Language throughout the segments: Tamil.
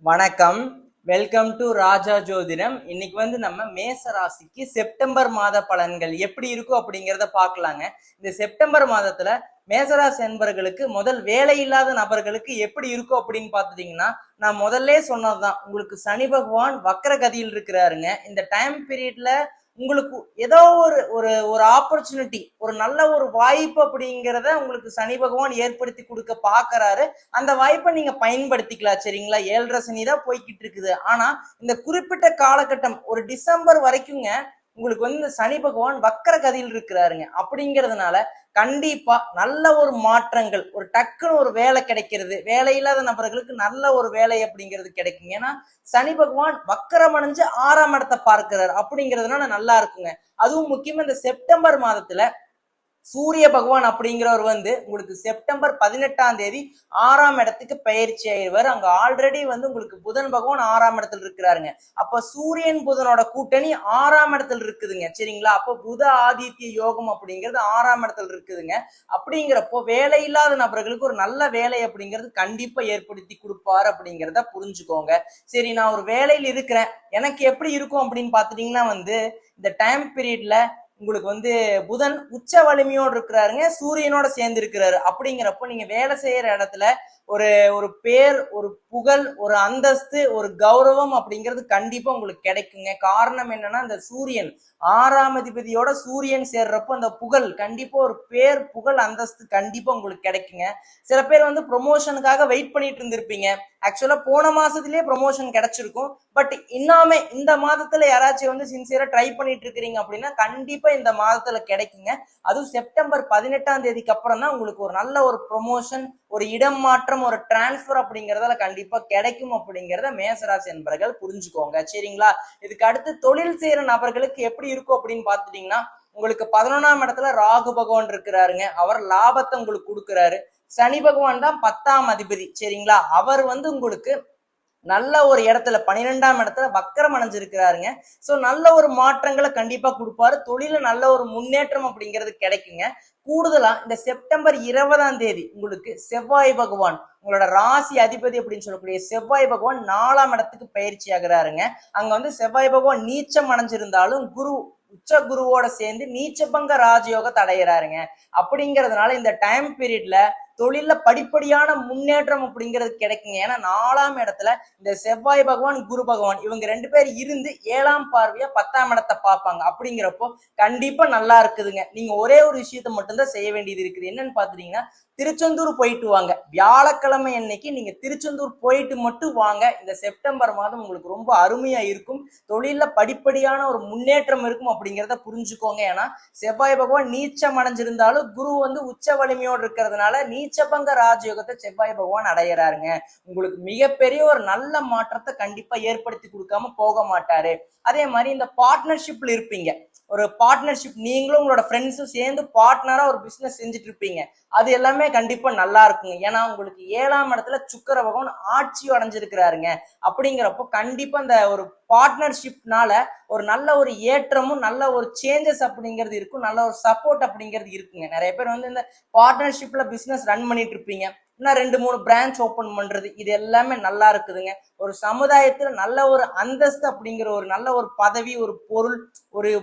வணக்கம். வெல்கம் டு ராஜா ஜோதிடம். இன்னைக்கு நம்ம மேச ராசிக்கு செப்டம்பர் மாத பலன்கள் எப்படி இருக்கும் அப்படிங்கிறத பார்க்கலாங்க. இந்த செப்டம்பர் மாதத்துல மேசராசி என்பர்களுக்கு முதல் வேலை இல்லாத நபர்களுக்கு எப்படி இருக்கும் அப்படின்னு பார்த்துட்டீங்கன்னா, நான் முதல்ல சொன்னதுதான். உங்களுக்கு சனி பகவான் வக்ர கதியில் இருக்கிறாருங்க. இந்த டைம் பீரியட்ல உங்களுக்கு ஏதோ ஒரு ஒரு ஒரு ஆப்பர்ச்சுனிட்டி, ஒரு நல்ல ஒரு வாய்ப்பு அப்படிங்கிறத உங்களுக்கு சனி பகவான் ஏற்படுத்தி கொடுக்க பாக்குறாரு. அந்த வாய்ப்பை நீங்க பயன்படுத்திக்கலாம். சரிங்களா? 7.5 சனி தான் போய்கிட்டு இருக்குது. ஆனா இந்த குறிப்பிட்ட காலகட்டம் ஒரு டிசம்பர் வரைக்குங்க உங்களுக்கு இந்த சனி பகவான் வக்கர கதியில் இருக்கிறாருங்க. அப்படிங்கிறதுனால கண்டிப்பா நல்ல ஒரு மாற்றங்கள், ஒரு டக்குன்னு ஒரு வேலை கிடைக்கிறது, வேலை இல்லாத நபர்களுக்கு நல்ல ஒரு வேலை அப்படிங்கிறது கிடைக்குங்க. ஏன்னா சனி பகவான் வக்கரம் அடைஞ்சு 6ஆம் இடத்தை பார்க்கிறார். அப்படிங்கிறதுனால நல்லா இருக்குங்க. அதுவும் முக்கியமா இந்த செப்டம்பர் மாதத்துல சூரிய பகவான் அப்படிங்கிறவர் உங்களுக்கு செப்டம்பர் 18ஆம் தேதி 6ஆம் இடத்துக்கு பயிற்சி ஆயிடுவார். அங்க ஆல்ரெடி உங்களுக்கு புதன் பகவான் 6ஆம் இடத்துல இருக்கிறாருங்க. அப்ப சூரியன் புதனோட கூட்டணி 6ஆம் இடத்துல இருக்குதுங்க. சரிங்களா? அப்போ புத ஆதித்ய யோகம் அப்படிங்கிறது 6ஆம் இடத்துல இருக்குதுங்க. அப்படிங்கிறப்போ வேலை இல்லாத நபர்களுக்கு ஒரு நல்ல வேலை அப்படிங்கிறது கண்டிப்பா ஏற்படுத்தி கொடுப்பாரு அப்படிங்கிறத புரிஞ்சுக்கோங்க. சரி, நான் ஒரு வேலையில் இருக்கிறேன், எனக்கு எப்படி இருக்கும் அப்படின்னு பாத்துட்டீங்கன்னா இந்த டைம் பீரியட்ல உங்களுக்கு புதன் உச்ச வலிமையோடு இருக்கிறாருங்க, சூரியனோட சேர்ந்து இருக்கிறாரு. அப்படிங்கிறப்போ நீங்க வேலை செய்யற இடத்துல ஒரு ஒரு பேர், ஒரு புகழ், ஒரு அந்தஸ்து, ஒரு கௌரவம் அப்படிங்கிறது கண்டிப்பா உங்களுக்கு கிடைக்குங்க. காரணம் என்னன்னா, இந்த சூரியன் 6ஆம் அதிபதியோட சூரியன் சேர்றப்போ அந்த புகழ் கண்டிப்பா, ஒரு பேர், புகழ், அந்தஸ்து கண்டிப்பா உங்களுக்கு கிடைக்குங்க. சில பேர் ப்ரொமோஷனுக்காக வெயிட் பண்ணிட்டு இருந்திருப்பீங்க. ஆக்சுவலா போன மாசத்திலேயே ப்ரொமோஷன் கிடைச்சிருக்கும். பட் இன்னுமே இந்த மாதத்துல யாராச்சும் சின்சியரா ட்ரை பண்ணிட்டு இருக்கிறீங்க அப்படின்னா கண்டிப்பா இந்த மாதத்துல கிடைக்குங்க. அதுவும் செப்டம்பர் 18ஆம் தேதிக்கு அப்புறம் தான் உங்களுக்கு ஒரு நல்ல ஒரு ப்ரொமோஷன், ஒரு இடம் மாற்றம், ஒரு டிரான்ஸ்பர் அப்படிங்கறதால கண்டிப்பா கிடைக்கும் அப்படிங்கறத மேசராசி என்பர்கள் புரிஞ்சுக்கோங்க. சரிங்களா? இதுக்கு அடுத்து தொழில் செய்யற நபர்களுக்கு எப்படி இருக்கும் அப்படின்னு பாத்துட்டீங்கன்னா, உங்களுக்கு 11ஆம் இடத்துல ராகு பகவான் இருக்கிறாருங்க. அவர் லாபத்தை உங்களுக்கு கொடுக்கிறாரு. சனி பகவான் தான் 10ஆம் அதிபதி. சரிங்களா? அவர் உங்களுக்கு நல்ல ஒரு இடத்துல 12ஆம் இடத்துல வக்கரம் அடைஞ்சிருக்கிறாருங்க. சோ நல்ல ஒரு மாற்றங்களை கண்டிப்பா கொடுப்பாரு. தொழில நல்ல ஒரு முன்னேற்றம் அப்படிங்கிறது கிடைக்குங்க. கூடுதலா இந்த செப்டம்பர் 20ஆம் தேதி உங்களுக்கு செவ்வாய் பகவான், உங்களோட ராசி அதிபதி அப்படின்னு சொல்லக்கூடிய செவ்வாய் பகவான் 4ஆம் இடத்துக்கு பயிற்சி ஆகிறாருங்க. அங்க செவ்வாய் பகவான் நீச்சம் அடைஞ்சிருந்தாலும் குரு உச்ச குருவோட சேர்ந்து நீச்சபங்க ராஜயோகத்தை அடைகிறாருங்க. அப்படிங்கிறதுனால இந்த டைம் பீரியட்ல தொழில படிப்படியான முன்னேற்றம் அப்படிங்கிறது கிடைக்குங்க. ஏன்னா 4ஆம் இடத்துல இந்த செவ்வாய் பகவான், குரு பகவான் இவங்க 2 பேர் இருந்து 7ஆம் பார்வையா 10ஆம் இடத்தை பார்ப்பாங்க. அப்படிங்கிறப்போ கண்டிப்பா நல்லா இருக்குதுங்க. நீங்க ஒரே ஒரு விஷயத்த மட்டும்தான் செய்ய வேண்டியது இருக்குது. என்னன்னு பாத்துட்டீங்கன்னா, திருச்செந்தூர் போயிட்டு வாங்க. வியாழக்கிழமை அன்னைக்கு நீங்க திருச்செந்தூர் போயிட்டு மட்டும் வாங்க. இந்த செப்டம்பர் மாதம் உங்களுக்கு ரொம்ப அருமையா இருக்கும். தொழில படிப்படியான ஒரு முன்னேற்றம் இருக்கும் அப்படிங்கிறத புரிஞ்சுக்கோங்க. ஏன்னா செவ்வாய் பகவான் நீச்சம் அடைஞ்சிருந்தாலும் குரு உச்ச வலிமையோடு இருக்கிறதுனால நீச்சபங்க ராஜயோகத்தை செவ்வாய் பகவான் அடையிறாருங்க. உங்களுக்கு மிகப்பெரிய ஒரு நல்ல மாற்றத்தை கண்டிப்பா ஏற்படுத்தி கொடுக்காம போக மாட்டாரு. அதே மாதிரி இந்த பார்ட்னர்ஷிப்ல இருப்பீங்க. ஒரு பார்ட்னர்ஷிப், நீங்களும் உங்களோட ஃப்ரெண்ட்ஸும் சேர்ந்து பார்ட்னரா ஒரு பிசினஸ் செஞ்சுட்டு இருப்பீங்க. அது எல்லாமே கண்டிப்பா நல்லா இருக்குங்க. ஏன்னா உங்களுக்கு 7ஆம் இடத்துல சுக்கிர பகவான் ஆட்சி அடைஞ்சிருக்கிறாருங்க. அப்படிங்கிறப்போ கண்டிப்பா இந்த ஒரு பார்ட்னர்ஷிப்னால ஒரு நல்ல ஒரு ஏற்றமும், நல்ல ஒரு சேஞ்சஸ் அப்படிங்கிறது இருக்கும். நல்ல ஒரு சப்போர்ட் அப்படிங்கிறது இருக்குங்க. நிறைய பேர் இந்த பார்ட்னர்ஷிப்ல பிசினஸ் ரன் பண்ணிட்டு இருப்பீங்க. இன்னும் 2-3 பிரான்ச் ஓபன் பண்றது, இது எல்லாமே நல்லா இருக்குதுங்க. ஒரு சமுதாயத்துல நல்ல ஒரு அந்தஸ்து அப்படிங்கிற ஒரு நல்ல ஒரு பதவி, ஒரு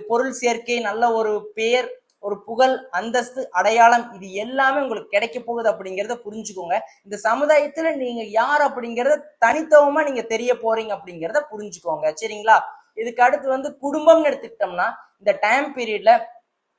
பொருள் சேர்க்கை, நல்ல ஒரு பேர், ஒரு புகழ், அந்தஸ்து, அடையாளம், இது எல்லாமே உங்களுக்கு கிடைக்க போகுது அப்படிங்கிறத புரிஞ்சுக்கோங்க. இந்த சமுதாயத்துல நீங்க யார் அப்படிங்கறத தனித்துவமா நீங்க தெரிய போறீங்க அப்படிங்கிறத புரிஞ்சுக்கோங்க. சரிங்களா? இதுக்கு அடுத்து குடும்பம்னு எடுத்துக்கிட்டோம்னா, இந்த டைம் பீரியட்ல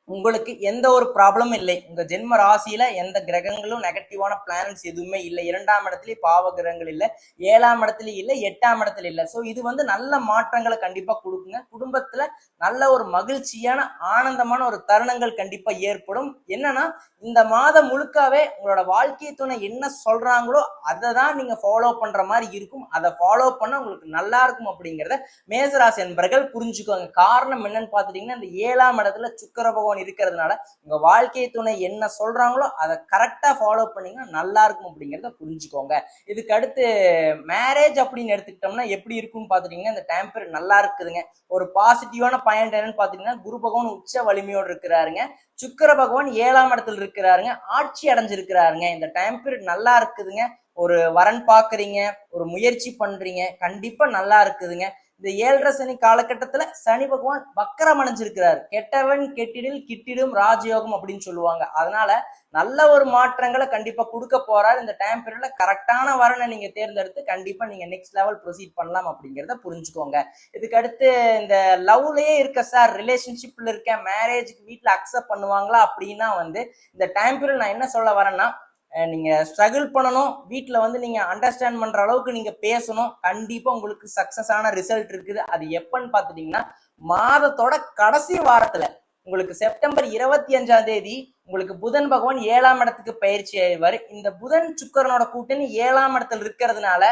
உங்களுக்கு எந்த ஒரு ப்ராப்ளமும் இல்லை. உங்க ஜென்ம ராசியில எந்த கிரகங்களும் நெகட்டிவான பிளானட்ஸ் எதுவுமே இல்லை. 2ஆம் இடத்துலயும் பாவ கிரகங்கள் இல்லை, 7ஆம் இடத்துலயும் இல்லை, 8ஆம் இடத்துல இல்லை. சோ இது நல்ல மாற்றங்களை கண்டிப்பா கொடுக்குங்க. குடும்பத்துல நல்ல ஒரு மகிழ்ச்சியான, ஆனந்தமான ஒரு தருணங்கள் கண்டிப்பா ஏற்படும். என்னன்னா, இந்த மாதம் முழுக்காவே உங்களோட வாழ்க்கை துணை என்ன சொல்றாங்களோ அதை தான் நீங்க ஃபாலோ பண்ற மாதிரி இருக்கும். அதை ஃபாலோ பண்ண உங்களுக்கு நல்லா இருக்கும் அப்படிங்கிறத மேசராசி என்பர்கள் புரிஞ்சுக்கோங்க. காரணம் என்னன்னு பாத்துட்டீங்கன்னா, இந்த 7ஆம் இடத்துல சுக்கிர பகவான் இருக்கிறதுனால உங்க வாழ்க்கை துணை என்ன சொல்றாங்களோ அதை கரெக்டா ஃபாலோ பண்ணீங்கன்னா நல்லா இருக்கும் அப்படிங்கிறத புரிஞ்சுக்கோங்க. இதுக்கு அடுத்து மேரேஜ் அப்படின்னு எடுத்துக்கிட்டோம்னா எப்படி இருக்கும்னு பாத்துட்டீங்கன்னா, இந்த டைம் பீரியட் நல்லா இருக்குதுங்க. ஒரு பாசிட்டிவான பாயிண்ட் என்னன்னு பாத்தீங்கன்னா, குரு பகவான் உச்ச வலிமையோடு இருக்கிறாருங்க. சுக்கிர பகவான் 7ஆம் இடத்துல இருக்கிறாருங்க, ஆட்சி அடைஞ்சிருக்கிறாருங்க. இந்த டைம் பீரியட் நல்லா இருக்குதுங்க. ஒரு வரன் பாக்குறீங்க, ஒரு முயற்சி பண்றீங்க, கண்டிப்பா நல்லா இருக்குதுங்க. இந்த 7.5 சனி காலகட்டத்துல சனி பகவான் வக்கரம் அடைஞ்சிருக்கிறார். கெட்டவன் கெட்டிடில் கிட்டிடும் ராஜயோகம் அப்படின்னு சொல்லுவாங்க. அதனால நல்ல ஒரு மாற்றங்களை கண்டிப்பா கொடுக்க போறாரு. இந்த டைம் பீரியட்ல கரெக்டான வரனை நீங்க தேர்ந்தெடுத்து கண்டிப்பா நீங்க நெக்ஸ்ட் லெவல் ப்ரொசீட் பண்ணலாம் அப்படிங்கிறத புரிஞ்சுக்கோங்க. இதுக்கு அடுத்து இந்த லவ்லயே இருக்க சார், ரிலேஷன்ஷிப்ல இருக்க, மேரேஜ்க்கு வீட்டுல அக்செப்ட் பண்ணுவாங்களா அப்படின்னா இந்த டைம் பீரியட் நான் என்ன சொல்ல வரேன்னா, நீங்க ஸ்ட்ரகிள் பண்ணணும், வீட்டுல நீங்க அண்டர்ஸ்டாண்ட் பண்ற அளவுக்கு நீங்க பேசணும். கண்டிப்பா உங்களுக்கு சக்சஸ் ஆன ரிசல்ட் இருக்குது. அது எப்பன்னு பாத்துட்டீங்கன்னா மாதத்தோட கடைசி வாரத்துல உங்களுக்கு செப்டம்பர் 25ஆம் தேதி உங்களுக்கு புதன் பகவான் 7ஆம் இடத்துக்கு பயிற்சி ஆயிடுவாரு. இந்த புதன் சுக்கரனோட கூட்டணி 7ஆம் இடத்துல இருக்கிறதுனால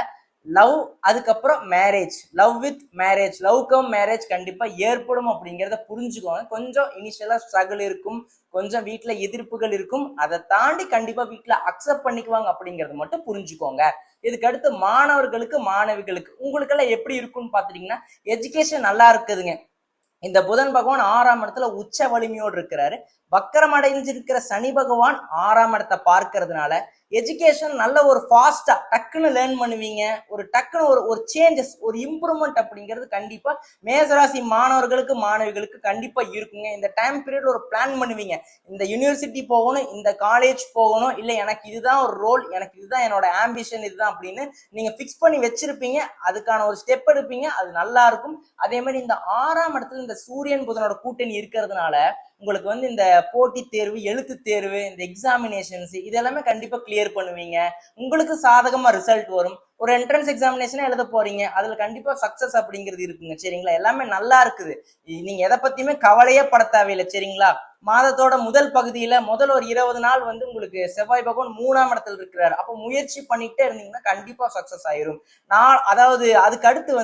லவ், அதுக்கப்புறம் marriage, love with marriage, love cum marriage கண்டிப்பா ஏற்படும் அப்படிங்கிறத புரிஞ்சுக்கோங்க. கொஞ்சம் இனிஷியலா ஸ்ட்ரகிள் இருக்கும், கொஞ்சம் வீட்டுல எதிர்ப்புகள் இருக்கும், அதை தாண்டி கண்டிப்பா வீட்டுல அக்செப்ட் பண்ணிக்குவாங்க அப்படிங்கறது மட்டும் புரிஞ்சுக்கோங்க. இதுக்கு அடுத்து மாணவர்களுக்கு மாணவிகளுக்கு உங்களுக்கெல்லாம் எப்படி இருக்கும்னு பாத்துட்டீங்கன்னா, எஜுகேஷன் நல்லா இருக்குதுங்க. இந்த புதன் பகவான் 6ஆம் இடத்துல உச்ச வலிமையோடு இருக்கிறாரு. வக்கரம் அடைஞ்சிருக்கிற சனி பகவான் 6ஆம் இடத்தை பார்க்கறதுனால எஜுகேஷன் நல்ல ஒரு ஃபாஸ்டா டக்குன்னு லேர்ன் பண்ணுவீங்க. ஒரு டக்குன்னு ஒரு சேஞ்சஸ், ஒரு இம்ப்ரூவ்மெண்ட் அப்படிங்கிறது கண்டிப்பா மேசராசி மாணவர்களுக்கு மாணவிகளுக்கு கண்டிப்பா இருக்குங்க. இந்த டைம் பீரியட் ஒரு பிளான் பண்ணுவீங்க, இந்த யூனிவர்சிட்டி போகணும், இந்த காலேஜ் போகணும், இல்ல எனக்கு இதுதான் ஒரு ரோல், எனக்கு இதுதான் என்னோட ஆம்பிஷன், இதுதான் அப்படின்னு நீங்க பிக்ஸ் பண்ணி வச்சிருப்பீங்க. அதுக்கான ஒரு ஸ்டெப் எடுப்பீங்க, அது நல்லா இருக்கும். அதே மாதிரி இந்த 6ஆம் இடத்துல இந்த சூரியன் புதனோட கூட்டணி இருக்கிறதுனால உங்களுக்கு இந்த போட்டி தேர்வு, எழுத்து தேர்வு, இந்த எக்ஸாமினேஷன்ஸ் இதெல்லாமே கண்டிப்பா கிளியர் பண்ணுவீங்க. உங்களுக்கு சாதகமா ரிசல்ட் வரும். ஒரு என்ட்ரன்ஸ் எக்ஸாமினேஷன் எழுத போறீங்க, அதுல கண்டிப்பா சக்சஸ் அப்படிங்கிறது இருக்குங்க. சரிங்களா? எல்லாமே நல்லா இருக்குது. நீங்க எதை பத்தியுமே கவலையே பட தேவையில்லை. சரிங்களா? மாதத்தோட முதல் பகுதியில முதல் ஒரு 20 நாள் உங்களுக்கு செவ்வாய் பகவான் 3ஆம் இடத்துல இருக்கிறாரு. அப்போ முயற்சி பண்ணிட்டே இருந்தீங்கன்னா கண்டிப்பா சக்சஸ் ஆயிரும். அதாவது அதுக்கு அடுத்து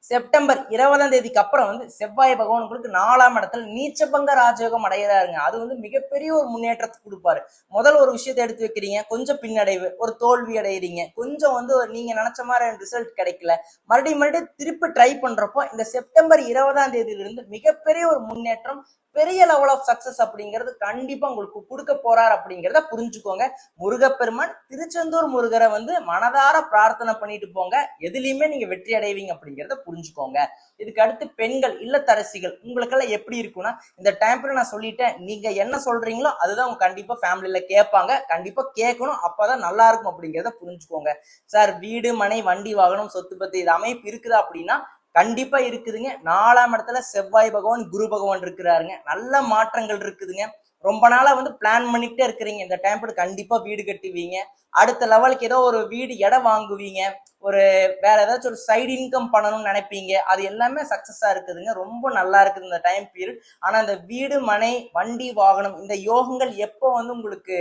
செப்டம்பர் 20ஆம் தேதிக்கு அப்புறம் செவ்வாய் பகவான் உங்களுக்கு 4ஆம் இடத்துல நீச்சபங்க ராஜயோகம் அடைகிறாருங்க. அது மிகப்பெரிய ஒரு முன்னேற்றத்தை கொடுப்பாரு. முதல் ஒரு விஷயத்தை எடுத்து வைக்கிறீங்க, கொஞ்சம் பின்னடைவு, ஒரு தோல்வி அடைகிறீங்க, கொஞ்சம் நீங்க நினைச்ச மாதிரி ரிசல்ட் கிடைக்கல, மறுபடியும் திருப்பி ட்ரை பண்றப்போ இந்த செப்டம்பர் 20ஆம் தேதியிலிருந்து மிகப்பெரிய ஒரு முன்னேற்றம், பெரிய லெவல் ஆஃப் சக்சஸ் அப்படிங்கிறது கண்டிப்பா உங்களுக்கு கொடுக்க போறார் அப்படிங்கிறத புரிஞ்சுக்கோங்க. முருகப்பெருமான் திருச்செந்தூர் முருகரை மனதார பிரார்த்தனை பண்ணிட்டு போங்க, எதுலையுமே நீங்க வெற்றி அடைவீங்க அப்படிங்கிறத புரிஞ்சுக்கோங்க. இதுக்கு அடுத்து பெண்கள் இல்லத்தரசிகள் உங்களுக்கெல்லாம் எப்படி இருக்கும்னா, இந்த டைம்ல நான் சொல்லிட்டேன், நீங்க என்ன சொல்றீங்களோ அதுதான் உங்க கண்டிப்பா ஃபேமிலியில கேட்பாங்க, கண்டிப்பா கேட்கணும், அப்பதான் நல்லா இருக்கும் அப்படிங்கிறத புரிஞ்சுக்கோங்க. சார், வீடு மனை வண்டி வாகனம் சொத்து பத்து இது அமைப்பு இருக்குதா அப்படின்னா கண்டிப்பா இருக்குதுங்க. 4ஆம் இடத்துல செவ்வாய் பகவான் குரு பகவான் இருக்கிறாருங்க. நல்ல மாற்றங்கள் இருக்குதுங்க. ரொம்ப நாளா பிளான் பண்ணிக்கிட்டே இருக்கிறீங்க, இந்த டைம் கண்டிப்பா வீடு கட்டுவீங்க, அடுத்த லெவலுக்கு ஏதோ ஒரு வீடு இடம் வாங்குவீங்க, ஒரு வேற ஏதாச்சும் ஒரு சைடு இன்கம் பண்ணணும்னு நினைப்பீங்க, அது எல்லாமே சக்சஸா இருக்குதுங்க. ரொம்ப நல்லா இருக்குது இந்த டைம் பீரியட். ஆனா இந்த வீடு மனை வண்டி வாகனம் இந்த யோகங்கள் எப்போ உங்களுக்கு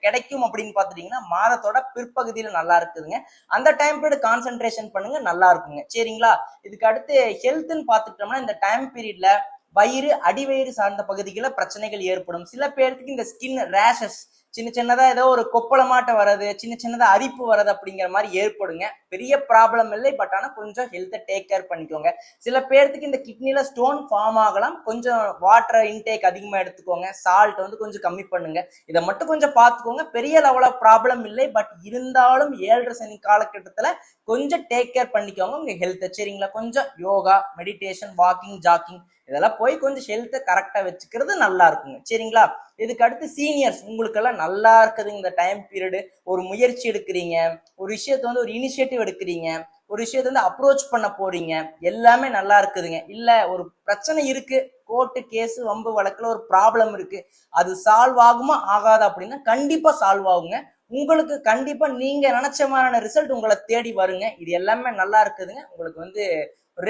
கிடைக்கும் அப்படின்னு பாத்துட்டீங்கன்னா மாதத்தோட பிற்பகுதியில நல்லா இருக்குதுங்க. அந்த டைம் பீரியட் கான்சென்ட்ரேஷன் பண்ணுங்க, நல்லா இருக்குங்க. சரிங்களா? இதுக்கு அடுத்து ஹெல்த்ன்னு பாத்துக்கிட்டோம்னா இந்த டைம் பீரியட்ல வயிறு அடிவயிறு சார்ந்த பகுதிகளில் பிரச்சனைகள் ஏற்படும். சில பேருக்கு இந்த ஸ்கின் ரேஷஸ், சின்ன சின்னதா ஏதோ ஒரு கொப்பளமாட்ட வர்றது, சின்ன சின்னதா அரிப்பு வர்றது அப்படிங்கிற மாதிரி ஏற்படுங்க. பெரிய ப்ராப்ளம் இல்லை, பட் ஆனா கொஞ்சம் ஹெல்த்தை டேக் கேர் பண்ணிக்கோங்க. சில பேருக்கு இந்த கிட்னில ஸ்டோன் ஃபார்ம் ஆகலாம், கொஞ்சம் வாட்டர் இன்டேக் அதிகமா எடுத்துக்கோங்க, சால்ட் கொஞ்சம் கம்மி பண்ணுங்க, இதை மட்டும் கொஞ்சம் பார்த்துக்கோங்க. பெரிய லெவல ப்ராப்ளம் இல்லை, பட் இருந்தாலும் 7.5 சனி காலகட்டத்துல கொஞ்சம் டேக் கேர் பண்ணிக்கோங்க உங்க ஹெல்த்தை. சரிங்களா? கொஞ்சம் யோகா, மெடிடேஷன், வாக்கிங், ஜாக்கிங் இதெல்லாம் போய் கொஞ்சம் ஹெல்த்தை கரெக்டா வச்சுக்கிறது நல்லா இருக்குங்க. சரிங்களா? இதுக்கு அடுத்து சீனியர்ஸ் உங்களுக்கெல்லாம் நல்லா இருக்குது இந்த டைம் பீரியடு. ஒரு முயற்சி எடுக்கிறீங்க, ஒரு விஷயத்த ஒரு இனிஷியேட்டிவ் எடுக்கிறீங்க, ஒரு விஷயத்த அப்ரோச் பண்ண போறீங்க, எல்லாமே நல்லா இருக்குதுங்க. இல்ல ஒரு பிரச்சனை இருக்கு, கோர்ட்டு கேஸ் வம்பு வழக்குல ஒரு ப்ராப்ளம் இருக்கு, அது சால்வ் ஆகுமா ஆகாதா அப்படின்னா கண்டிப்பா சால்வ் ஆகுங்க. உங்களுக்கு கண்டிப்பா நீங்க நினைச்ச மாதிரியான ரிசல்ட் உங்களை தேடி வருங்க. இது எல்லாமே நல்லா இருக்குதுங்க. உங்களுக்கு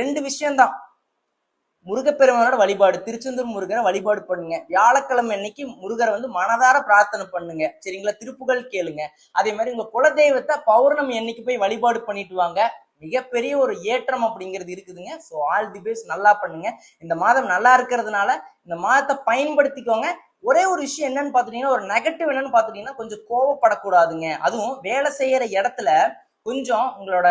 2 விஷயம்தான், முருகப்பெருமானோட வழிபாடு, திருச்செந்தூர் முருகரை வழிபாடு பண்ணுங்க. வியாழக்கிழமை அன்னைக்கு முருகரை மனதார பிரார்த்தனை பண்ணுங்க. சரிங்களா? திருப்புகள் கேளுங்க. அதே மாதிரி உங்க குலதெய்வத்தை பௌர்ணமி அன்னைக்கு போய் வழிபாடு பண்ணிட்டு வாங்க. மிகப்பெரிய ஒரு ஏற்றம் அப்படிங்கிறது இருக்குதுங்க. ஸோ ஆல் தி பெஸ்ட், நல்லா பண்ணுங்க. இந்த மாதம் நல்லா இருக்கிறதுனால இந்த மாதத்தை பயன்படுத்திக்கோங்க. ஒரே ஒரு விஷயம் என்னன்னு பாத்துட்டீங்கன்னா, ஒரு நெகட்டிவ் என்னன்னு பாத்துட்டீங்கன்னா, கொஞ்சம் கோவப்படக்கூடாதுங்க. அதுவும் வேலை செய்யற இடத்துல கொஞ்சம் உங்களோட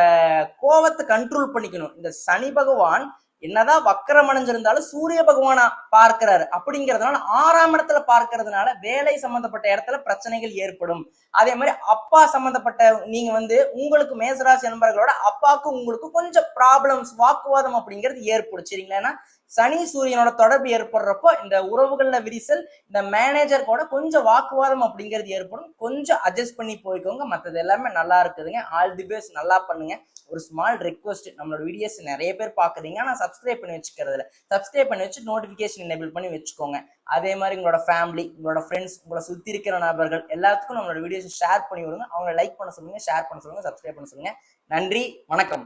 கோவத்தை கண்ட்ரோல் பண்ணிக்கணும். இந்த சனி பகவான் என்னதான் வக்கரம் அடைஞ்சிருந்தாலும் சூரிய பகவானா பார்க்கிறாரு அப்படிங்கிறதுனால 6ஆம் இடத்துல பார்க்கறதுனால வேலை சம்பந்தப்பட்ட இடத்துல பிரச்சனைகள் ஏற்படும். அதே மாதிரி அப்பா சம்பந்தப்பட்ட நீங்க உங்களுக்கு மேசராசி நண்பர்களோட அப்பாவுக்கு உங்களுக்கு கொஞ்சம் ப்ராப்ளம்ஸ் வாக்குவாதம் அப்படிங்கிறது ஏற்படும். சரிங்களா? ஏன்னா சனி சூரியனோட தொடர்பு ஏற்படுறப்போ இந்த உறவுகள்ல விரிசல், இந்த மேனேஜர் கூட கொஞ்சம் வாக்குவாதம் அப்படிங்கிறது ஏற்படும். கொஞ்சம் அட்ஜஸ்ட் பண்ணி போய்க்கோங்க. மற்றது எல்லாமே நல்லா இருக்குதுங்க. All the best. நல்லா பண்ணுங்க. ஒரு ஸ்மால் ரெக்வஸ்ட், நம்மளோட வீடியோஸ் நிறைய பேர் பாக்குறீங்க, ஆனா சப்ஸ்கிரைப் பண்ணி வச்சுக்கிறதுல சப்ஸ்கிரைப் பண்ணி வச்சு நோட்டிபிகேஷன் எனேபிள் பண்ணி வச்சுக்கோங்க. அதே மாதிரி உங்களோட ஃபேமிலி, உங்களோட ஃப்ரெண்ட்ஸ், உங்களை சுத்தி இருக்கிற நபர்கள் எல்லாத்துக்கும் நம்மளோட வீடியோஸ் ஷேர் பண்ணி விடுங்க. அவங்க லைக் பண்ண சொல்லுங்க, ஷேர் பண்ண சொல்லுங்க, சப்ஸ்கிரைப் பண்ண சொல்லுங்க. நன்றி, வணக்கம்.